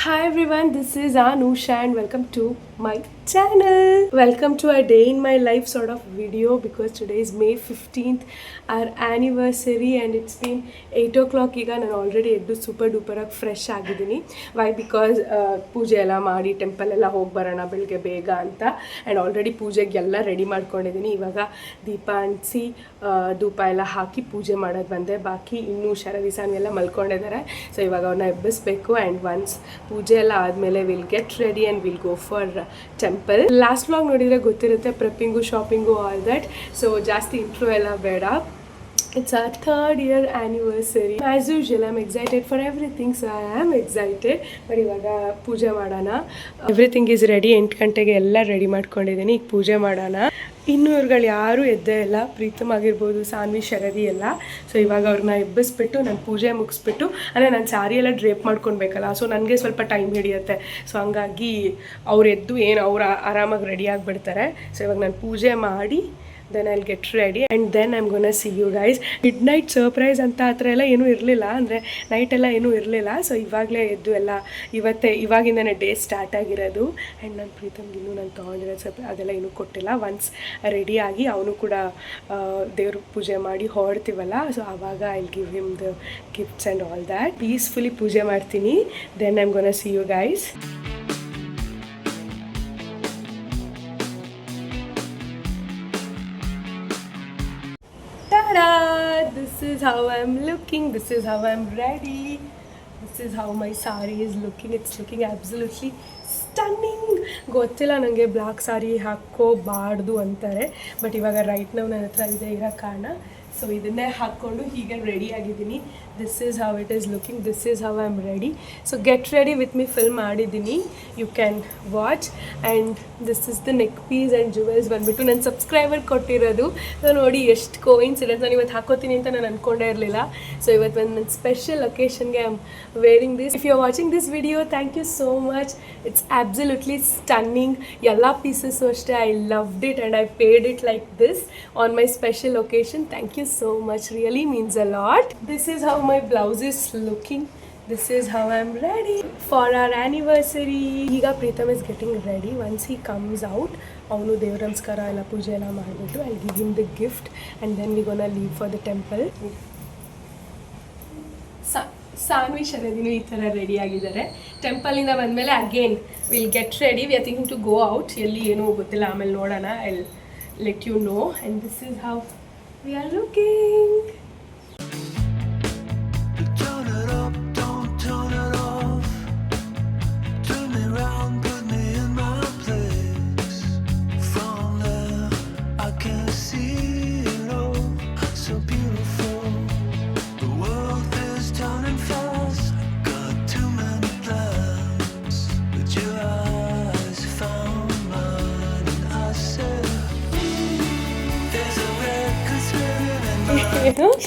Hi everyone, this is Anusha and welcome to my channel. Welcome to a day in my life sort of video because today is May 15th, our anniversary and it's been 8 o'clock. ಈಗ ನಾನು already ಎದ್ದು super ಡೂಪರಾಗಿ fresh ಆಗಿದ್ದೀನಿ. Why because ಪೂಜೆ ಎಲ್ಲ ಮಾಡಿ temple ಎಲ್ಲ ಹೋಗಿ ಬರೋಣ ಬೆಳಗ್ಗೆ ಬೇಗ ಅಂತ. ಆ್ಯಂಡ್ ಆಲ್ರೆಡಿ ಪೂಜೆಗೆಲ್ಲ ರೆಡಿ ಮಾಡ್ಕೊಂಡಿದ್ದೀನಿ. ಇವಾಗ ದೀಪ ಅಂಟಿಸಿ ಧೂಪ ಎಲ್ಲ ಹಾಕಿ ಪೂಜೆ ಮಾಡೋದು ಬಂದೆ. ಬಾಕಿ ಇನ್ನೂ ಶರದಿಸಾನ್ ಎಲ್ಲ ಮಲ್ಕೊಂಡಿದ್ದಾರೆ. ಸೊ ಇವಾಗ ಅವ್ರನ್ನ ಎಬ್ಬಿಸ್ಬೇಕು. ಆ್ಯಂಡ್ ಒನ್ಸ್ ಪೂಜೆ ಎಲ್ಲ ಆದಮೇಲೆ will get ready and will go for temple. Last vlog ನೋಡಿದರೆ ಗೊತ್ತಿರುತ್ತೆ, ಪ್ರೆಪ್ಪಿಂಗು ಶಾಪಿಂಗು ಆಲ್ ದಟ್. ಸೊ ಜಾಸ್ತಿ ಇಂಟ್ರೋ ಎಲ್ಲ ಬೇಡ. It's our 3rd year anniversary. As usual, I'm excited for everything, so I am excited. But ಇವಾಗ ಪೂಜೆ ಮಾಡೋಣ. Everything is ready. 8 ಗಂಟೆಗೆ ಎಲ್ಲ ರೆಡಿ ಮಾಡ್ಕೊಂಡಿದ್ದೀನಿ. ಈಗ ಪೂಜೆ ಮಾಡೋಣ. ಇನ್ನೂ ಇವ್ರುಗಳು ಯಾರೂ ಎದ್ದೇ ಇಲ್ಲ. ಪ್ರೀತಮ್ ಆಗಿರ್ಬೋದು, ಸಾನ್ವಿ, ಶರದಿ ಎಲ್ಲ. ಸೊ ಇವಾಗ ಅವ್ರನ್ನ ಎಬ್ಬಿಸ್ಬಿಟ್ಟು ನಾನು ಪೂಜೆ ಮುಗಿಸ್ಬಿಟ್ಟು, ಅಂದರೆ ನಾನು ಸಾರಿ ಎಲ್ಲ ಡ್ರೇಪ್ ಮಾಡ್ಕೊಳ್ಬೇಕಲ್ಲ, ಸೊ ನನಗೆ ಸ್ವಲ್ಪ ಟೈಮ್ ಹಿಡಿಯುತ್ತೆ. ಸೊ ಹಂಗಾಗಿ ಅವ್ರು ಎದ್ದು ಅವ್ರು ಆರಾಮಾಗಿ ರೆಡಿ ಆಗಿಬಿಡ್ತಾರೆ. ಸೊ ಇವಾಗ ನಾನು ಪೂಜೆ ಮಾಡಿ then I'll get ready and then I'm gonna see you guys. Midnight surprise ಅಂತ ಆ ಥರ ಎಲ್ಲ ಏನೂ ಇರಲಿಲ್ಲ, ಅಂದರೆ ನೈಟ್ ಎಲ್ಲ ಏನೂ ಇರಲಿಲ್ಲ. ಸೊ ಇವಾಗಲೇ ಎದ್ದು ಎಲ್ಲ ಇವಾಗಿಂದನೇ ಡೇ ಸ್ಟಾರ್ಟ್ ಆಗಿರೋದು. ಆ್ಯಂಡ್ ನಾನು ಪ್ರೀತಮ್ಗೆ ಇನ್ನೂ ನಾನು ತೊಗೊಂಡಿರೋ ಅದೆಲ್ಲ ಏನೂ ಕೊಟ್ಟಿಲ್ಲ. ಒನ್ಸ್ ರೆಡಿಯಾಗಿ ಅವನು ಕೂಡ ದೇವ್ರ ಪೂಜೆ ಮಾಡಿ ಹೊರಡ್ತೀವಲ್ಲ, ಸೊ ಆವಾಗ I'll give him the gifts and all that. Peacefully ಪೂಜೆ ಮಾಡ್ತೀನಿ. Then I'm gonna see you guys. This is how I'm looking. This is how I'm ready. This is how my sari is looking. It's looking absolutely stunning. ಗೊತ್ತಿಲ್ಲ ನನಗೆ black ಸಾರಿ ಹಾಕ್ಕೋಬಾರ್ದು ಅಂತಾರೆ, but ಇವಾಗ right ನಾವು ನನ್ನ ಹತ್ರ ಇದೆ ಇರೋ ಕಾರಣ ಸೊ ಇದನ್ನೇ ಹಾಕ್ಕೊಂಡು ಹೀಗೆ ರೆಡಿ ಆಗಿದ್ದೀನಿ. This is how it is looking. This is how I am ready. So get ready with me film ಮಾಡಿದ್ದೀನಿ. You can watch. And this is the neck piece and jewels ಬಂದುಬಿಟ್ಟು ನನ್ನ subscriber ಕೊಟ್ಟಿರೋದು. So ನೋಡಿ ಎಷ್ಟು coincidence. ನಾನು ಇವತ್ತು ಹಾಕೋತೀನಿ ಅಂತ ನಾನು ಅಂದ್ಕೊಂಡೇ ಇರಲಿಲ್ಲ. ಸೊ ಇವತ್ತು ಒಂದು ನನ್ನ ಸ್ಪೆಷಲ್ ಒಕೇಶನ್ಗೆ I am wearing this. If you are watching this video, thank you so much. It's absolutely stunning. ಎಲ್ಲ ಪೀಸಸ್ಸು ಅಷ್ಟೇ. I loved it and I paid it like this on my special occasion. Thank you so much, really means a lot. This is how my blouse is looking. This is how I'm ready for our anniversary. Iga Pritham is getting ready. Once he comes out, avanu devar namaskara ella pooje ella madibittu I'll give him the gift and then we're gonna leave for the temple. Sanvi ಶರದಿನೂ ಈ ಥರ ready ಆಗಿದ್ದಾರೆ. ಟೆಂಪಲಿಂದ ಬಂದಮೇಲೆ again will get ready. We are thinking to go out. ಎಲ್ಲಿ ಏನೂ ಗೊತ್ತಿಲ್ಲ, ಆಮೇಲೆ ನೋಡೋಣ. I let you know. And this is how we are looking. Turn it up, don't turn it off. Turn me round, put me in my place. From there, I can see it all. So beautiful. The world is turning fast. Got too many plans, but your eyes found mine, and I said, there's a record spinning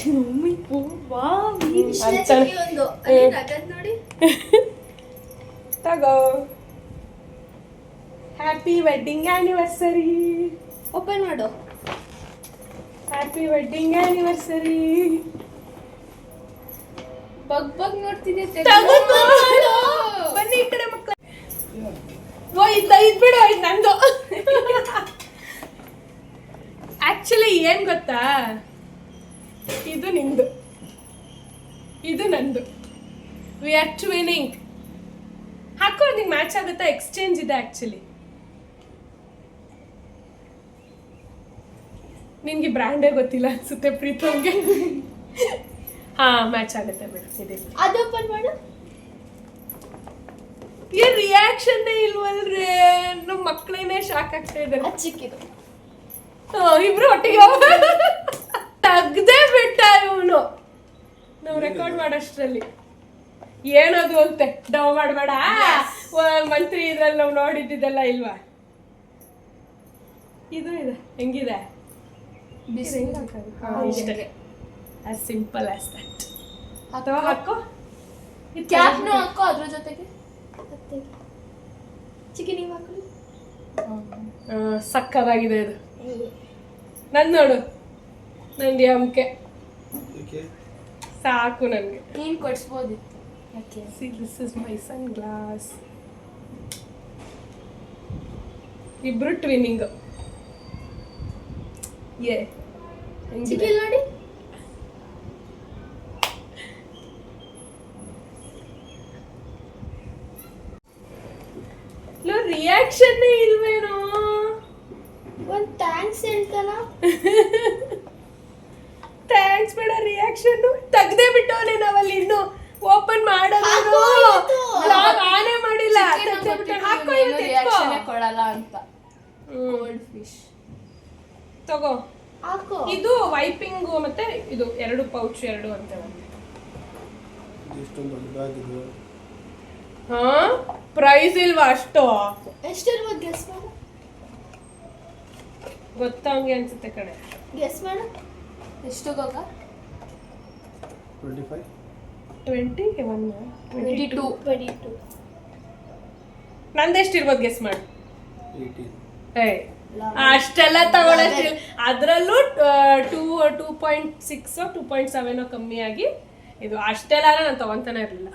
in my ತಗೋ. Happy wedding anniversary. Open ಮಾಡು. Happy wedding anniversary. ಬಗ್ ನೋಡ್ತೀನಿ. ಬನ್ನಿ ಈ ಕಡೆ ಮಕ್ಕಳು. ಇದ್ಬಿಡು, ಇದು ನಂದು. ಆ್ಯಕ್ಚುಲಿ ಏನು ಗೊತ್ತಾ, ಇದು ನಿಂದು, ಇದು ನಂದು. We are twinning. ಹಾಕೋ, ನಿಂಗೆ ಮ್ಯಾಚ್ ಆಗುತ್ತಾ? ಎಕ್ಸ್ಚೇಂಜ್ ಇದೆ ಆ್ಯಕ್ಚುಲಿ. ನಿನಗೆ ಬ್ರ್ಯಾಂಡೇ ಗೊತ್ತಿಲ್ಲ ಅನ್ಸುತ್ತೆ ಪ್ರೀತಮ್ಗೆ. ಹಾಂ, ಮ್ಯಾಚ್ ಆಗುತ್ತೆ ಬಿಡು. ಇದೆ, ಅದು ಓಪನ್ ಮಾಡು. ಏನು ರಿಯಾಕ್ಷನ್ನೇ ಇಲ್ವಲ್ರಿ? ನಮ್ಮ ಮಕ್ಕಳೇನೇ ಶಾಕ್ ಆಗ್ತಾ ಇದ್ದಾರೆ. ಚಿಕ್ಕಿದು ಇಬ್ರು ಒಟ್ಟಿಗೆ ತೆಗ್ದೇ ಬಿಟ್ಟ ಇವನು. ನಾವು ರೆಕಾರ್ಡ್ ಮಾಡೋಷ್ಟರಲ್ಲಿ ಏನದು ಅಂತೆ ಡವ್ ಮಾಡಬೇಡ. ಮಂತ್ರಿ ಇದ್ರಲ್ಲಿ ನಾವು ನೋಡಿದ್ದೆಲ್ಲ ಇಲ್ವಾ? ಇದು ಇದೆ, ಹೆಂಗಿದೆ? ಇಷ್ಟೇ, ಆಸ್ ಸಿಂಪಲ್ ಆಸ್ ದಟ್. ಅಥವಾ ಹಾಕೋ, ಕ್ಯಾಪ್ನು ಹಾಕೋ ಅದ್ರ ಜೊತೆಗೆ. ಚಿಕ್ಕಿ ನೀವು ಹಾಕೊಳ್ಳಿ. ಸಕ್ಕದಾಗಿದೆ ಇದು. ನನ್ ನೋಡು, ನಂದು ಎಮ್ಕೆ ಸಾಕು ನನಗೆ. ನೀನು ಕೊಡಿಸ್ಬೋದಿತ್ತು. Okay See, this is my sunglass. ಇಬ್ರು ಟ್ವಿನ್ನಿಂಗ್ ಚಿಕ್ಕಿಲ್ ನೋಡಿ ರಿಯಾಕ್ಷನ್ ಇಲ್ವೇನೋ ಒಂದ್ ಥ್ಯಾಂಕ್ಸ್ ಹೇಳ್ತಾನ ಥ್ಯಾಂಕ್ಸ್ ಬೇಡ ರಿಯಾಕ್ಷನ್ ತೆಗ್ದೇ ಬಿಟ್ಟವನೆ ನಾವಲ್ಲಿ ಇನ್ನು ಓಪನ್ ಮಾಡೋದು ಹಾಕೋ ಇವತ್ತು. ಆನೇ ಮಾಡಿಲ್ಲ ಹಾಕೋ ಇವತ್ತು ರಿಯಾಕ್ಷನ್ ಎತ್ಕೋ. ಕೊಡಲ್ಲ ಅಂತ ಗೋಲ್ಡ್ ಫಿಶ್ ತಗೋ ಹಾಕೋ ಇದು ವೈಪಿಂಗ್ ಮತ್ತೆ ಇದು ಎರಡು ಪೌಚ್ ಎರಡು ಅಂತ ಇಷ್ಟೊಂದು ದೊಡ್ಡ ಬ್ಯಾಗ್ ಇದು ಹಾ ಪ್ರೈಸ್ ಇಲ್ವಾ ಅಷ್ಟು ಎಷ್ಟಿರ್ಬೋದು ಗೆಸ್ ಮಾಡು ಗೊತ್ತಂಗೆ ಅನ್ಸುತ್ತೆ ಕಡೆ ಗೆಸ್ ಮಾಡು ಎಷ್ಟು ಗೋಗ 25 22 ನಂದೆಷ್ಟಿರ್ಬೋದು ಗೆಸ್ ಮಾಡಿ 18 ಅಷ್ಟೆಲ್ಲ ತಗೊಳಕ್ಕೆ ಅದರಲ್ಲೂ 2.6 2.7 ಕಮ್ಮಿ ಆಗಿ ಇದು ಅಷ್ಟೆಲ್ಲ ನಾನು ತಗೊಂತಾನೆ ಇರಲಿಲ್ಲ.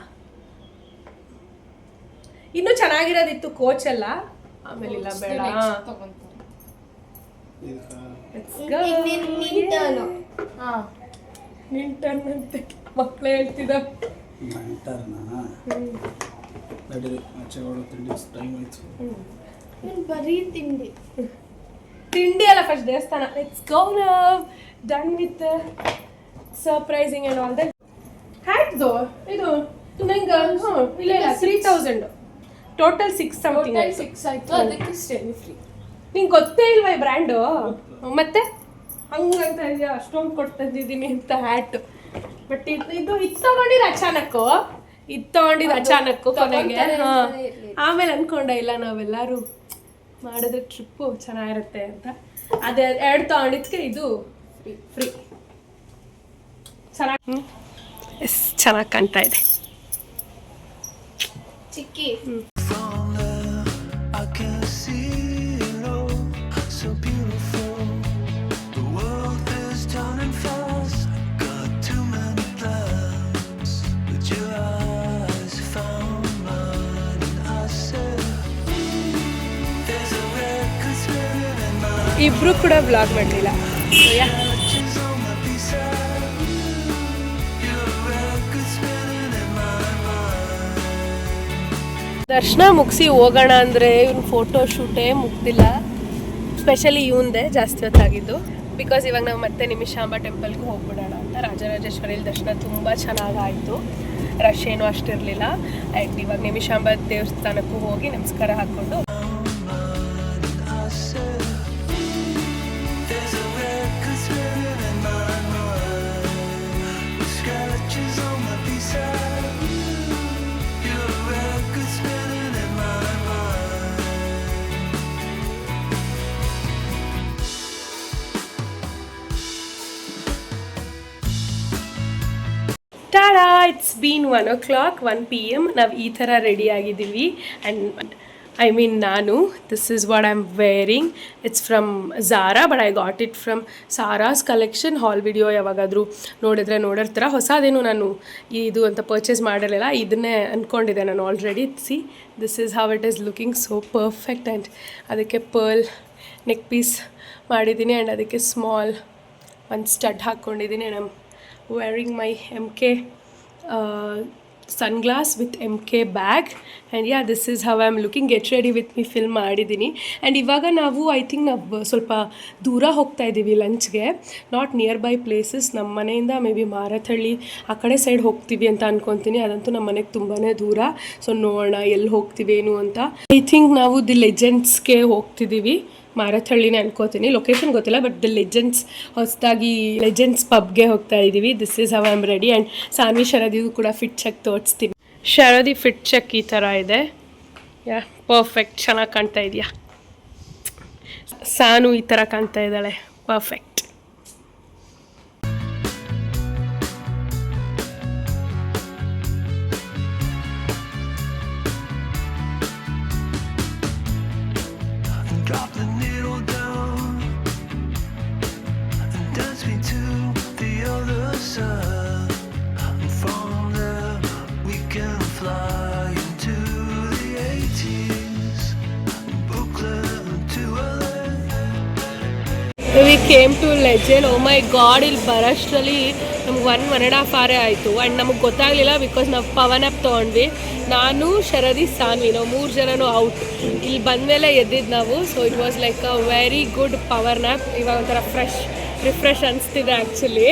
ಇನ್ನು ಚೆನ್ನಾಗಿರೋದಿತ್ತು ಕೋಚ್ ಎಲ್ಲ ಆಮೇಲೆ ಇಲ್ಲ ಬೇಡ ಇದಕ್ಕೆ Let's go. ನಿನ್ ಟರ್ನ್ ಅಂತ ಮಕ್ಕಳೇ ಹೇಳ್ತಿದ್ದ ಮಂಟರ್ನ ನಡೀರಿ ಆಚೆ ಹೊರಡು ತಿಂಡಿ ಟೈಮ್ ಆಯ್ತು ಬರೀ ತಿಂಡಿ ತಿಂಡಿ ಎಲ್ಲ ಫಸ್ಟ್ ದೇವಸ್ಥಾನ. Let's go now done with surprising and all that. ಹ್ಯಾಟ್ದು ಇದು ನಂಗೆ ಇಲ್ಲ 3000 ಟೋಟಲ್ 6 ಸಮಥಿಂಗ್ ಟೋಟಲ್ 6 ಆಯ್ತು ಅದಕ್ಕೆ ಸ್ಟೆಲಿ ಫ್ರೀ. ನಿಂಗೆ ಗೊತ್ತೇ ಇಲ್ವಾ ಈ ಬ್ರ್ಯಾಂಡು ಮತ್ತೆ ಹಂಗಂತ ಇದೆಯಾ ಅಷ್ಟೊಂದು ಕೊಟ್ಟು ತಂದಿದ್ದೀನಿ ಅಂತ ಹ್ಯಾಟ್. ಬಟ್ ಇದು ತಗೊಂಡಿದ್ದು ಅಚಾನಕ್ಕು ಕೊನೆಗೆ. ಆಮೇಲೆ ಅನ್ಕೊಂಡೆ ಇಲ್ಲ ನಾವೆಲ್ಲರೂ ಮಾಡಿದ್ರೆ ಟ್ರಿಪ್ಪು ಚೆನ್ನಾಗಿರುತ್ತೆ ಅಂತ ಅದೇ 2 ತಗೊಂಡಿದ್ಕೆ ಇದು ಫ್ರೀ. ಚೆನ್ನಾಗಿ ಚೆನ್ನಾಗಿ ಕಾಣ್ತಾ ಇದೆ. ಚಿಕ್ಕಿ From there, I can see it all, so beautiful. The world is turning fast. Got too many plans, but your eyes found mine, and I said, "There's a record spinning in my ಇಬ್ರು ಕೂಡ vlog ಮಾಡಲಿಲ್ಲ. touches on my B-side. You're a record spinning in my mind." ದರ್ಶನ ಮುಗಿಸಿ ಹೋಗೋಣ ಅಂದರೆ ಇವ್ನ photo ಶೂಟೇ ಮುಗ್ದಿಲ್ಲ. Specially ಇವಂದೇ ಜಾಸ್ತಿ ಹೊತ್ತಾಗಿದ್ದು because ಇವಾಗ ನಾವು ಮತ್ತೆ ನಿಮಿಷಾಂಬ ಟೆಂಪಲ್ಗೆ ಹೋಗ್ಬಿಡೋಣ ಅಂತ. ರಾಜರಾಜೇಶ್ವರಿಲಿ ದರ್ಶನ ತುಂಬ ಚೆನ್ನಾಗಾಯಿತು, ರಶ್ ಏನೂ ಅಷ್ಟಿರಲಿಲ್ಲ. ಆ್ಯಂಡ್ ಇವಾಗ ನಿಮಿಷಾಂಬ ದೇವಸ್ಥಾನಕ್ಕೂ ಹೋಗಿ ನಮಸ್ಕಾರ ಹಾಕ್ಕೊಂಡು I said, "There's a record spinning in my mind, with scratches on my B-side. You're a record spinning in my mind." TADA, it's been 1 o'clock 1 PM. ನಾವು ಈ ಥರ ರೆಡಿ ಆಗಿದ್ದೀವಿ. ಆ್ಯಂಡ್ ಐ ಮೀನ್ ನಾನು this is what I am wearing. It's from Zara but I got it from Sara's collection. Haul video ಯಾವಾಗಾದರೂ ನೋಡಿರ್ತೀರ. ಹೊಸದೇನು ನಾನು ಇದು ಅಂತ ಪರ್ಚೇಸ್ ಮಾಡಿರಲಿಲ್ಲ, ಇದನ್ನೇ ಅಂದ್ಕೊಂಡಿದ್ದೆ ನಾನು already. See this is how it is looking so perfect. And ಅದಕ್ಕೆ ಪರ್ಲ್ ನೆಕ್ ಪೀಸ್ ಮಾಡಿದ್ದೀನಿ ಆ್ಯಂಡ್ ಅದಕ್ಕೆ ಸ್ಮಾಲ್ ಒಂದು ಸ್ಟಡ್ ಹಾಕ್ಕೊಂಡಿದ್ದೀನಿ. And wearing my MK sunglass with MK bag and yeah, this is how I'm looking. Get ready with me film ಮಾಡಿದ್ದೀನಿ. And ಇವಾಗ ನಾವು I think ನಾವು ಸ್ವಲ್ಪ ದೂರ ಹೋಗ್ತಾ ಇದ್ದೀವಿ ಲಂಚ್ಗೆ, ನಾಟ್ ನಿಯರ್ ಬೈ ಪ್ಲೇಸಸ್. ನಮ್ಮ ಮನೆಯಿಂದ ಮೇ ಬಿ ಮಾರತಹಳ್ಳಿ ಆ ಕಡೆ ಸೈಡ್ ಹೋಗ್ತೀವಿ ಅಂತ ಅನ್ಕೊತೀನಿ. ಅದಂತೂ ನಮ್ಮ ಮನೆಗೆ ತುಂಬಾ ದೂರ. ಸೊ ನೋಡೋಣ ಎಲ್ಲಿ ಹೋಗ್ತೀವಿ ಏನು ಅಂತ. ಐ ಥಿಂಕ್ ನಾವು ದಿ ಲೆಜೆಂಡ್ಸ್ಗೆ ಹೋಗ್ತಿದ್ದೀವಿ. ಮಾರತಹಳ್ಳಿನೇ ಅನ್ಕೋತೀನಿ, ಲೊಕೇಶನ್ ಗೊತ್ತಿಲ್ಲ. ಬಟ್ ದ ಲೆಜೆಂಡ್ಸ್ ಹೊಸದಾಗಿ ಲೆಜೆಂಡ್ಸ್ ಪಬ್ಗೆ ಹೋಗ್ತಾ ಇದ್ದೀವಿ. This is how I am ready. And Sanvi ಶರದಿಗೂ ಕೂಡ ಫಿಟ್ ಚೆಕ್ ತೋರಿಸ್ತೀನಿ. ಶರದಿ ಫಿಟ್ ಚೆಕ್ ಈ ಥರ ಇದೆ. ಯಾ ಪರ್ಫೆಕ್ಟ್, ಚೆನ್ನಾಗಿ ಕಾಣ್ತಾ ಇದೆಯಾ. ಸಾನು ಈ ಥರ ಕಾಣ್ತಾ ಇದ್ದಾಳೆ, perfect. Drop the needle down and dance me to the other side. And from there we can came to legend. Oh my god, ಇಲ್ಲಿ ಬರೋಷ್ಟರಲ್ಲಿ ನಮ್ಗೆ 1.5 hour ಆಯಿತು. ಆ್ಯಂಡ್ ನಮಗೆ ಗೊತ್ತಾಗಲಿಲ್ಲ ಬಿಕಾಸ್ ನಾವು ಪವನ್ ಆ್ಯಪ್ ತೊಗೊಂಡ್ವಿ. ನಾನು, ಶರದಿ, ಸಾನ್ವಿ, ನಾವು 3 ಜನನೂ ಔಟ್. ಇಲ್ಲಿ ಬಂದಮೇಲೆ ಎದ್ದಿದ್ದು ನಾವು. So it was like a very good power nap. ಇವಾಗ ಒಂಥರ ರಿಫ್ರೆಶ್ ಅನಿಸ್ತಿದೆ actually.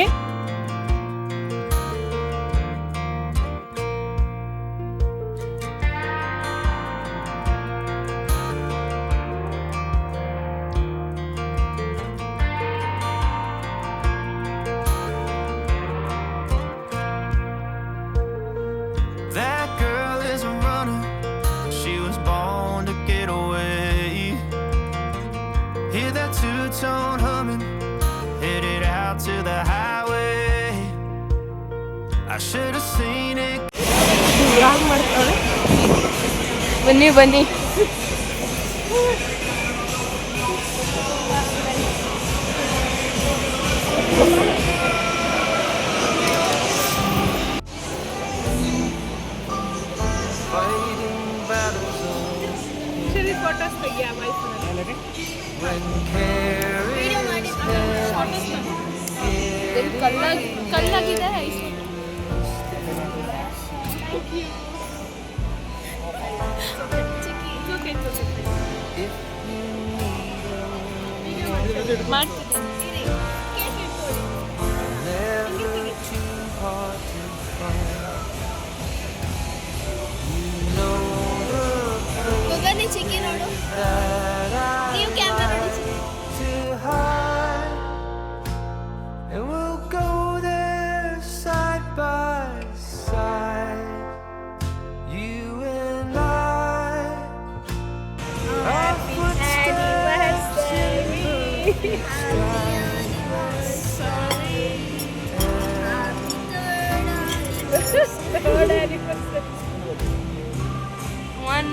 That girl is a runner. She was born to get away. Hear that two-tone humming, headed out to the highway. I should have seen it. ಯಾರು ಮಾಡ್ತಾಳೆ? ಬನ್ನಿ Fighting battles on photos ತೆಗಿಯ when carries ಕಲ್ಲಾಗಿದೆ. never too hard to find. You know ಗಗನಿ ಚಿಕ್ಕಿ ನೋಡು. that ನೀವು camera ನೋಡಿ. to hide, and we'll go there side by side. You and I, our footsteps in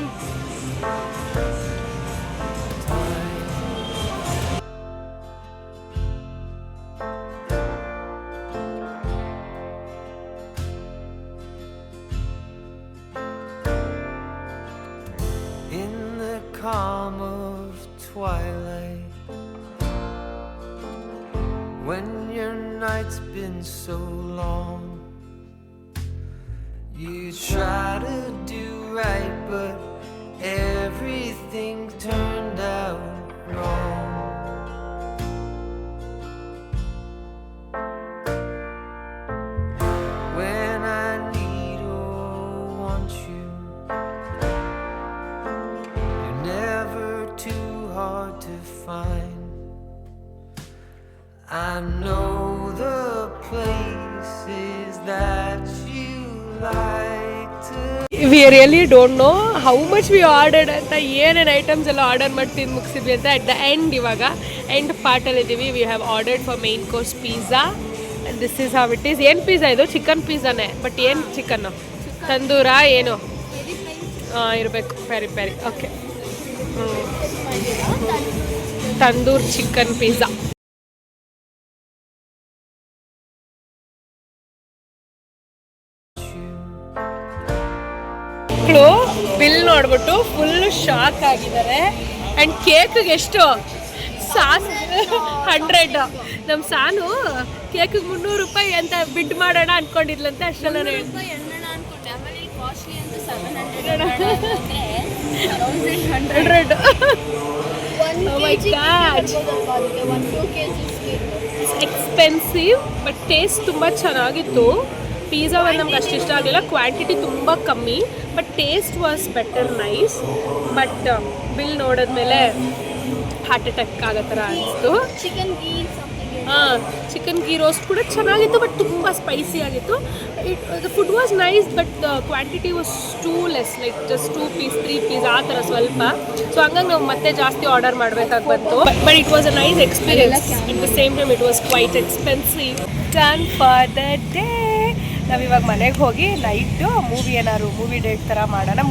in the calm of twilight, when your night's been so long, you try to do right, but everything turned out wrong. When I need or want you, you're never too hard to find. I know the places that you like to. We really don't know how much we ordered ಅಂತ, ಏನೇನು items ಎಲ್ಲ order ಮಾಡಿ ತಿಂದು ಮುಗಿಸಿದ್ವಿ ಅಂತ. At the end ಇವಾಗ end ಪಾರ್ಟಲ್ಲಿದ್ದೀವಿ. We have ordered for main course pizza. This is how it is. ಏನು ಪಿಜ್ಜಾ ಇದು? ಚಿಕನ್ ಪಿಜ್ಜಾನೇ, ಬಟ್ ಏನು ಚಿಕನ್ನು? ತಂದೂರಾ ಏನು ಇರಬೇಕು? Peri peri. Okay, tandoor chicken pizza. ಮಕ್ಕಳು ಬಿಲ್ ನೋಡ್ಬಿಟ್ಟು ಫುಲ್ ಶಾಕ್ ಆಗಿದ್ದಾರೆ. ಆ್ಯಂಡ್ ಕೇಕ್ಗೆ ಎಷ್ಟು? 100. ನಮ್ಮ ಸಾನು ಕೇಕಿಗೆ 300 ರೂಪಾಯಿ ಅಂತ ಬಿಡ್ ಮಾಡೋಣ ಅನ್ಕೊಂಡಿದ್ಲಂತೆ. ಅಷ್ಟೆಲ್ಲ ಅನ್ಕೊಂಡೆ. ಆಮೇಲೆ ಕಾಸ್ಟ್ಲಿ ಅಂತ 700. 1 ಎಕ್ಸ್ಪೆನ್ಸಿವ್ ಬಟ್ ಟೇಸ್ಟ್ ತುಂಬ ಚೆನ್ನಾಗಿತ್ತು. ಪಿಜ್ಜಾ ಒಂದು ನಮ್ಗೆ ಅಷ್ಟು ಇಷ್ಟ ಆಗಲಿಲ್ಲ. ಕ್ವಾಂಟಿಟಿ ತುಂಬ ಕಮ್ಮಿ, but taste was better, nice. But bill ನೋಡಿದ್ಮೇಲೆ ಹಾರ್ಟ್ ಅಟ್ಯಾಕ್ ಆಗೋ ಥರ ಅನಿಸ್ತು. ಚಿಕನ್ ಗೀ ರೋಸ್ಟ್ ಕೂಡ ಚೆನ್ನಾಗಿತ್ತು, ಬಟ್ ತುಂಬ ಸ್ಪೈಸಿ ಆಗಿತ್ತು. The food was nice, but quantity was too less, like just 2 piece 3 piece ಆ ಥರ ಸ್ವಲ್ಪ. ಸೊ ಹಂಗಾಗಿ ನಾವು ಮತ್ತೆ ಜಾಸ್ತಿ ಆರ್ಡರ್ ಮಾಡಬೇಕಾಗಿ ಬಂತು. But it was a nice experience. It the same time it was quite expensive. Done for the day. ನಾವಿವಾಗ ಮನೆಗೆ ಹೋಗಿ ನೈಟು ಮೂವಿ ಡೇಟ್ ಥರ ಮಾಡೋಣ.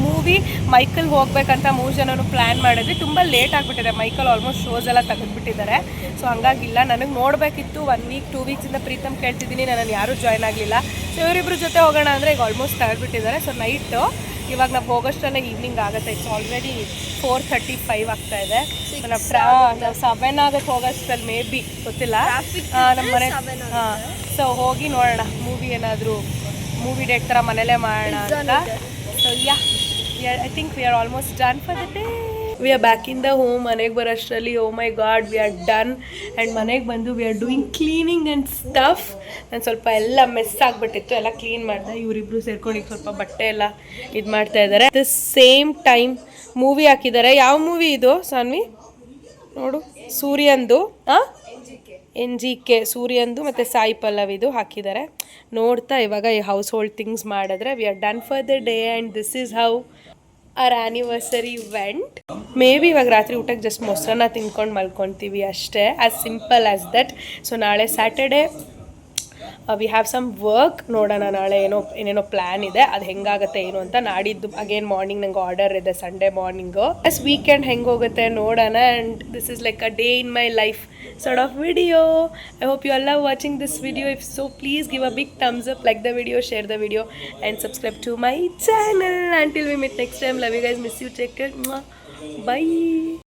ಮೈಕಲ್ ಹೋಗ್ಬೇಕಂತ 3 ಜನನು ಪ್ಲ್ಯಾನ್ ಮಾಡಿದ್ವಿ. ತುಂಬ ಲೇಟ್ ಆಗಿಬಿಟ್ಟಿದೆ. ಮೈಕಲ್ ಆಲ್ಮೋಸ್ಟ್ ಶೋಸ್ ಎಲ್ಲ ತೆಗೆದುಬಿಟ್ಟಿದ್ದಾರೆ. ಸೊ ಹಂಗಾಗಿಲ್ಲ. ನನಗೆ ನೋಡಬೇಕಿತ್ತು 1 ವೀಕ್ 2 ವೀಕ್ಸಿಂದ ಪ್ರೀತಮ್ ಕೇಳ್ತಿದ್ದೀನಿ, ನನ್ನನ್ನು ಯಾರೂ ಜಾಯ್ನ್ ಆಗಲಿಲ್ಲ. ಸೊ ಇವರಿಬ್ಬರ ಜೊತೆ ಹೋಗೋಣ ಅಂದರೆ ಈಗ ಆಲ್ಮೋಸ್ಟ್ ತೆಗೆದುಬಿಟ್ಟಿದ್ದಾರೆ. ಸೊ ನೈಟು ಇವಾಗ ನಾವು ಹೋಗೋಷ್ಟರಲ್ಲೇ ಈವ್ನಿಂಗ್ ಆಗುತ್ತೆ. ಇಟ್ಸ್ ಆಲ್ರೆಡಿ 4:35 ಆಗ್ತಾ ಇದೆ. ನಾವು 7 ಆಗುತ್ತೆ ಹೋಗೋಷ್ಟರಲ್ಲಿ, ಮೇ ಬಿ ಗೊತ್ತಿಲ್ಲ. ನಮ್ಮ ಮನೆ ಸೊ ಹೋಗಿ ನೋಡೋಣ ಮೂವಿ, ಏನಾದರೂ ಮೂವಿ ಡೇಟ್ ಥರ ಮನೇಲೇ ಮಾಡೋಣ ಅಂತ. So I think we are almost done for the day. We are back in the home. ಮನೆಗೆ ಬರೋಷ್ಟರಲ್ಲಿ oh my god we are done. And ಮನೆಗೆ ಬಂದು we are doing cleaning and stuff. ನಾನು ಸ್ವಲ್ಪ ಎಲ್ಲ ಮೆಸ್ ಆಗಿಬಿಟ್ಟಿತ್ತು, ಎಲ್ಲ ಕ್ಲೀನ್ ಮಾಡಿದೆ. ಇವರಿಬ್ರು ಸೇರ್ಕೊಂಡು ಈಗ ಸ್ವಲ್ಪ ಬಟ್ಟೆ ಎಲ್ಲ ಇದು ಮಾಡ್ತಾ ಇದ್ದಾರೆ. ದ ಸೇಮ್ ಟೈಮ್ ಮೂವಿ ಹಾಕಿದ್ದಾರೆ. ಯಾವ ಮೂವಿ ಇದು ಸಾನ್ವಿ? ನೋಡು, ಸೂರ್ಯಂದು NGK ಸೂರ್ಯಂದು ಮತ್ತು ಸಾಯಿ ಪಲ್ಲವಿದು ಹಾಕಿದ್ದಾರೆ. ನೋಡ್ತಾ ಇವಾಗ ಈ ಹೌಸ್ ಹೋಲ್ಡ್ ಥಿಂಗ್ಸ್ ಮಾಡಿದ್ರೆ we are done for the day. And this is how our anniversary went. Maybe ಇವಾಗ ರಾತ್ರಿ ಊಟಕ್ಕೆ ಜಸ್ಟ್ ಮೊಸರನ್ನ ತಿನ್ಕೊಂಡು ಮಲ್ಕೊತೀವಿ ಅಷ್ಟೇ, as simple as that. So ನಾಳೆ Saturday we have some work. ನೋಡೋಣ ನಾಳೆ ಏನೇನೋ ಪ್ಲ್ಯಾನ್ ಇದೆ, ಅದು ಹೆಂಗಾಗುತ್ತೆ ಏನು ಅಂತ. ನಾಡಿದ್ದು ಅಗೇನ್ ಮಾರ್ನಿಂಗ್ ನಂಗೆ ಆರ್ಡರ್ ಇದೆ, ಸಂಡೇ ಮಾರ್ನಿಂಗು. ಪ್ಲಸ್ ವೀಕೆಂಡ್ ಹೆಂಗೆ ಹೋಗುತ್ತೆ ನೋಡೋಣ. And this is like a day in my life sort of video. I hope you all love watching this video. If so, please give a big thumbs up, like the video, share the video and subscribe to my channel. Until we meet next time, love you guys, miss you, take care. Bye.